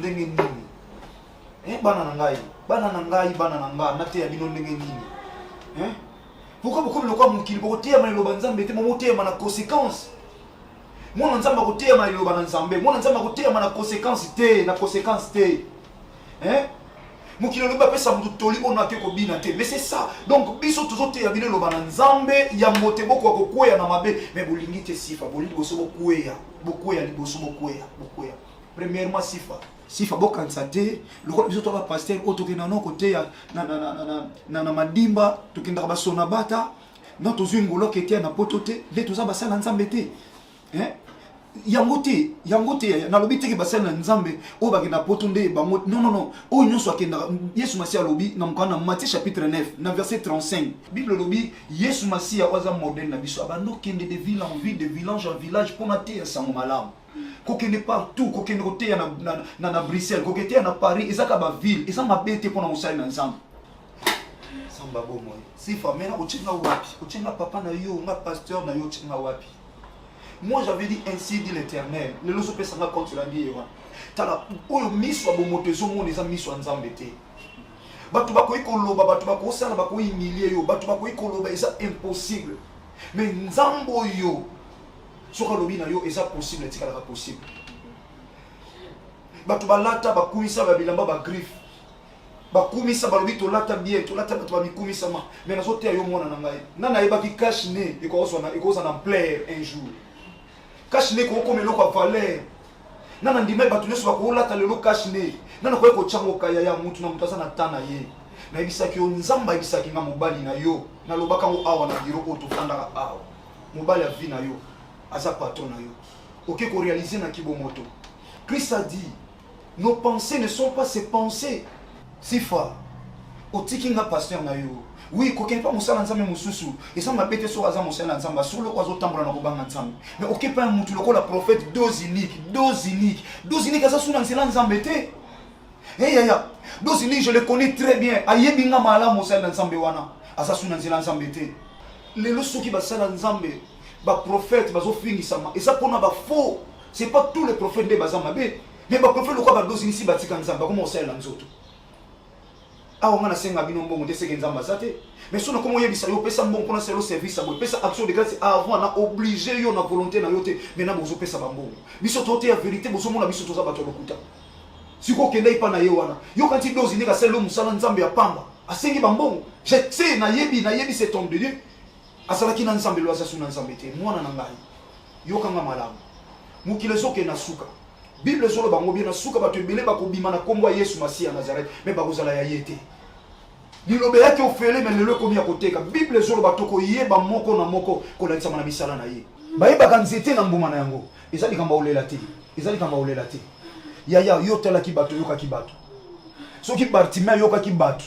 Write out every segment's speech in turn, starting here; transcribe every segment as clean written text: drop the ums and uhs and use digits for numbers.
ndenge nini bana na ngai nate ya bino ndenge nini pourquoi beaucoup le quoi mukili bokotia maloba nzambe te momotia na conséquence mona nzamba kotia maloba na nzambe mona nzamba kotia na conséquence te mukili loba pesa mutu toli ona ke ko bina te mais c'est ça donc biso tozote ya bino loba na nzambe ya mote boko kokwea na mabe mais bolingi te sifa bolingi boso bokwea liboso bokwea premièrement sifa bokanisa te lokola biso toka pasteur oyo tokenda na kote ya na madimba tokendaka basona bata na tozwi ngolo ketia na poto te nde toza basala nzambe te yango te nalobi teke basala na nzambe oyo bakenda poto nde bango non oyo nyonso akendaka yesu masiya alobi na mokana na Matthieu chapitre 9 na verset 35 bible alobi yesu masiya oyo aza modele na biso abanda okende de ville en ville de village en village mpona teya sango malamu kokende partout kokende koteya na Bruxelles koketeya na Paris ezaka ba ville eza mabe te mpona mosali na nzambe samba bomo sifa mena ochenga wapi ochenga papa na yo nga pasteur na yo ochenga wapi. Moi j'avais dit ainsi dit l'Éternel le loso pesa nga contre la vie wa tala oyo miso abomoto ezomo eza miso nzambe te batu bakoyi koloba batu bakosala bakoyi humilier yo batu bakoyi koloba eza impossible mais nzambo yo soka lobi na yo eza possible etikala possible batu balata bakumisa babilamba ba griffe bakumisa balobi tolata bien tolata batu bamikumisa ma mais nazote yo mona na ngai nana yebaki cash ne ekoza na plaire un jour cash ne ko komelo kwa valeur nana ndime batu nyonso bakolata lelo cash ne nana ko ekochango kaya ya mutu na mutu asa na tana ye na yebisaki yo nzamba yebisaki nga mobali na yo na lobaka ngo awa na biro oyo tofandaka awa mobali ya vie na yo aza patron na yo ok ko réaliser na kibomoto. Christ a dit nos pensées ne sont pas ses pensées sifa otikinga pasteur na yo oui kokende pa mosala nzambe mosusu esa mabete so aza mosala nzamba solo kwazo tambola na kobanga nzambe mais ok pa mutu lokola prophète dos unique aza suna nzela nzambe te ya dos unique je le connais très bien ayebinga mala mosala nzambe wana aza suna nzela nzambe te lelo soki basala nzambe ba prophète bazo fingisama et ça pona ba faux c'est pas tous les prophètes de bazama be mais ba prophète lokwa ba dozi ici batika nzamba comment ça la nzoto awa ngana senga bino mbongo te seke nzamba zate mais sona comment yebisa yo pesa mbongo pona selo service abo pesa action de grâce avant na obligé yo na volonté na yo te mais na bozo pesa ba mbongo biso tote ya vérité bozo mona biso toza bato lokuta siko kenda ipa na ye wana yo kanti dozi ndika selo musala nzambe ya pamba asengi ba mbongo je sais na yebi cet homme de Dieu asalaki na nzambe lo asasuna nzambe te mwana na ngai yokanga malamu mukile zoke na suka bible zolo bango bien na suka bato ebele bakobima na kombo ya Yesu Masiya Nazareth mais bakozala ya yete lilobe yake ofele mais lelo komi ya koteka bible zolo batoko yeba moko na moko kolakisa na misala na ye bayebaka nzete na mbuma na yango ezali kamba olela te ya yo talaki bato yokaki bato soki Bartimée yokaki bato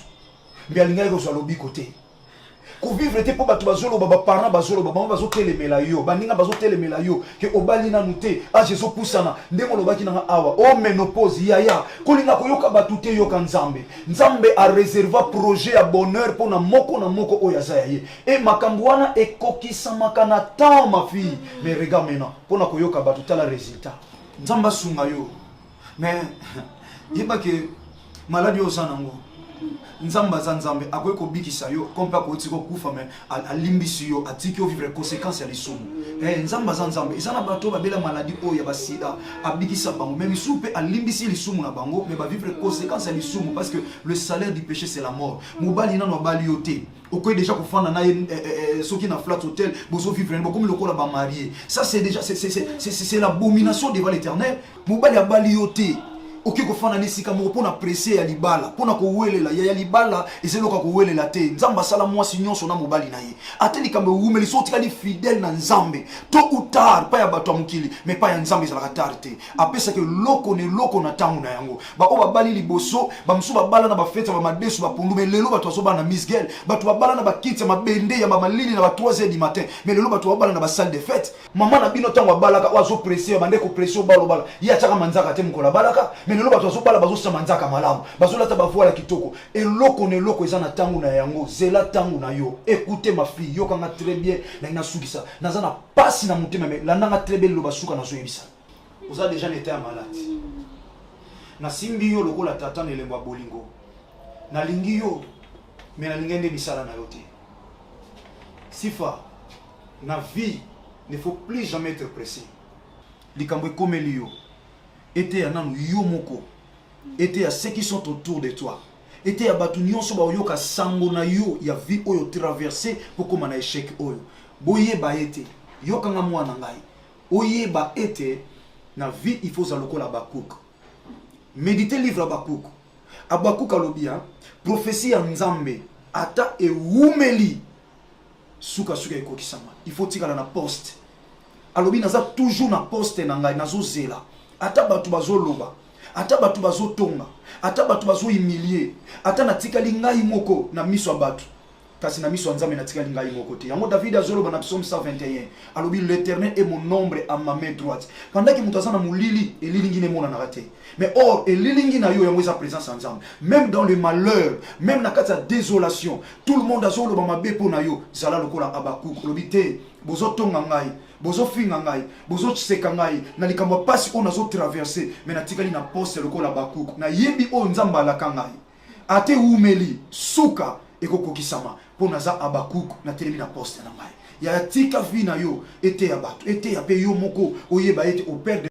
mbi alingai kozwa lobiko te ko vivre te po bato bazolo baba parents bazolo baba bazo telemela yo baninga bazo telemela yo ke obali na nute a Jésus pusana ndemo lobaki na awa o ménopause ya kolinga koyoka bato te yoka nzambe a réserva projet ya bonheur po na moko oya zaye et makambo wana ekokisama na temps ma fille mais regarde maintenant po na koyoka bato tala résultat nzamba sunga yo mais yeba ke maladie osanango nzamba za nzambe akoye kobikisa yo kompa ko tiko kufa mais alimbisi yo atiki yo vivre conséquence ya lisumu nzamba za nzambe ezana bato babela maladie oyo ya basida abikisa bango même soupe alimbisi lisumu na bango mais ba vivre conséquence ya lisumu parce que le salaire du péché c'est la mort mobali nano bali yote okoye déjà kofana na soki na flat hotel bozo vivre bo comme lokola ba marié ça c'est déjà c'est l'abomination devant l'Éternel mobali abali yote oki kofana nesika moko pona presser ya libala pona ko welela ya libala ezeloka ko welela te nzamba sala mwasi nyonso na mobali na ye ateli kambe umeli so tikali fidèle na nzambe to ou tard pa ya bato mukili mais pa ya nzambe za la tarte apesa ke loko na tangu na yango ba o babali liboso ba msu babala na ba fete ba madesu ba pundu mais lelo bato azoba na Miss Girl bato babala na ba kiti ma bende ya ba malili na ba 3h du matin mais lelo bato babala na ba salle de fête maman na bino tango balaka wazo presser bande ko presser balo ya chaka manzaka te mukola balaka mais lelo bato azobala bazosama nzaka malamu bazolata bavoila kitoko eloko eza na tangu na yango zela tangu na yo écoutez ma fille yokanga très bien na ina sukisa naza na pasi na mutema mais landanga très bien lo basuka na zoyebisa oza déjà n'était malade na simbi yo lokola tata nelemba bolingo na lingi yo mais na lingende misala na yote sifa na vie ne faut plus jamais être pressé likambo ekomeli yo ete ya nanu yo moko ete ya ceux qui sont autour de toi ete ya batu nyonso ba oyoka sango na yo ya vie oyo traverser pour koma na échec oyo boyeba ete yokanga mwana ngai oyeba ete na vie il faut zalokola Habakkuk méditer livre Habakkuk Habakkuk alobia prophétie ya Nzambe ata ewumeli suka ekokisama il faut tikala na poste alobi naza toujours na poste na ngai nazo zela ata batu bazoloba ata batu bazotonga ata batu bazo humilier ata natikali ngai moko na miso ya batu kasi na miso ya Nzambe natikali ngai moko te yango David azoloba na psaume 121 alobi l'Éternel est mon ombre à ma main droite pendant que mutaza na mulili elilingi ne mona na raté mais or elilingi na yo yango eza présence en Nzambe même dans le malheur même na kati ya désolation tout le monde azoloba mabe po na yo zala lokola Habakkuk lobi te bozo tonga ngai bozo finga ngai bozo tseka ngai na likambo pasi on azo traverser mais natikali na poste lokola Habakkuk na yebi o Nzambe alaka ngai ate umeli suka ekokokisama po naza Habakkuk na telemi na poste na ngai ya tika vi na yo ete ya bato ete ya pe yo moko oyeba ete au père